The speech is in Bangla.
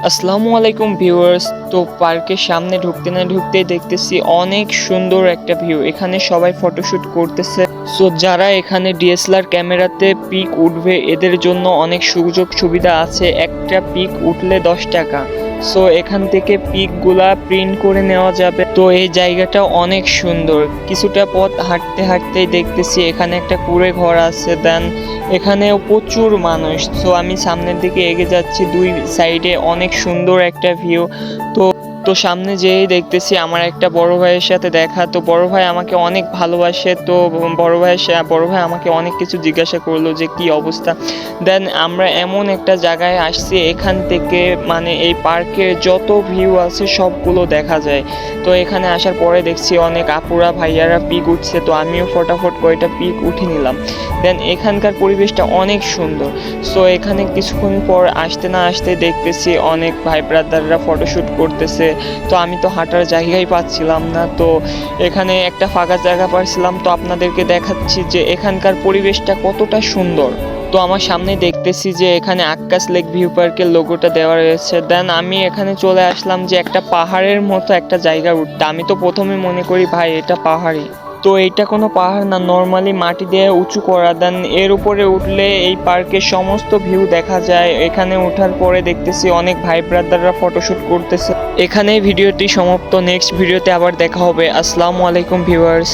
আসসালামু আলাইকুম ভিউয়ার্স। তো পার্কের সামনে ঢুকতে না ঢুকতেই দেখতেছি অনেক সুন্দর একটা ভিউ। এখানে সবাই ফটোশুট করতেছে। সো যারা এখানে ডিএসএলআর ক্যামেরাতে পিক উঠবে এদের জন্য অনেক সুযোগ সুবিধা আছে। একটা পিক উঠলে 10 টাকা। সো এখান থেকে পিকগুলা প্রিন্ট করে নেওয়া যাবে। তো এই জায়গাটা অনেক সুন্দর। কিছুটা পথ হাঁটতে হাঁটতেই দেখতেছি এখানে একটা কুঁড়ে ঘর আছে। দেন এখানেও প্রচুর মানুষ। সো আমি সামনের দিকে এগিয়ে যাচ্ছি, দুই সাইডে অনেক সুন্দর একটা ভিউ। তো তো সামনে যেয়েই দেখতেছি আমার একটা বড় ভাইয়ের সাথে দেখা। তো বড় ভাই আমাকে অনেক ভালোবাসে। তো বড় ভাই আমাকে অনেক কিছু জিজ্ঞাসা করলো যে কি অবস্থা। দেন আমরা এমন একটা জায়গায় আসছি এখান থেকে মানে এই পার্কের যত ভিউ আছে সবগুলো দেখা যায়। তো এখানে আসার পরে দেখছি অনেক আপুরা ভাইয়ারা পিক উঠছে। তো আমিও ফটাফট কয়টা পিক উঠে নিলাম। দেন এখানকার পরিবেশটা অনেক সুন্দর। সো এখানে কিছুক্ষণ পর আসতে না আসতে দেখতেছি অনেক ভাই ব্রাদাররা ফটোশ্যুট করতেছে। তো আমি তো হাঁটার জায়গাই পাচ্ছিলাম না। তো এখানে একটা ফাঁকা জায়গা পাচ্ছিলাম। তো আপনাদেরকে দেখাচ্ছি যে এখানকার পরিবেশটা কতটা সুন্দর। তো আমার সামনে দেখতেছি যে এখানে আক্কাস লেক ভিউ পার্কের লোগোটা দেওয়া রয়েছে। দেন আমি এখানে চলে আসলাম যে একটা পাহাড়ের মতো একটা জায়গা উঠতে। আমি তো প্রথমে মনে করি ভাই এটা পাহাড়ই। তো এইটা কোনো পাহাড় না, নর্মালি মাটি দিয়ে উঁচু করা। দেন এর উপরে উঠলে এই পার্কের সমস্ত ভিউ দেখা যায়। এখানে ওঠার পরে দেখতেছি অনেক ভাই ব্রাদাররা ফটোশ্যুট করতেছে। এখানেই ভিডিওটি সমাপ্ত। নেক্সট ভিডিওতে আবার দেখা হবে। আসসালামু আলাইকুম ভিউয়ার্স।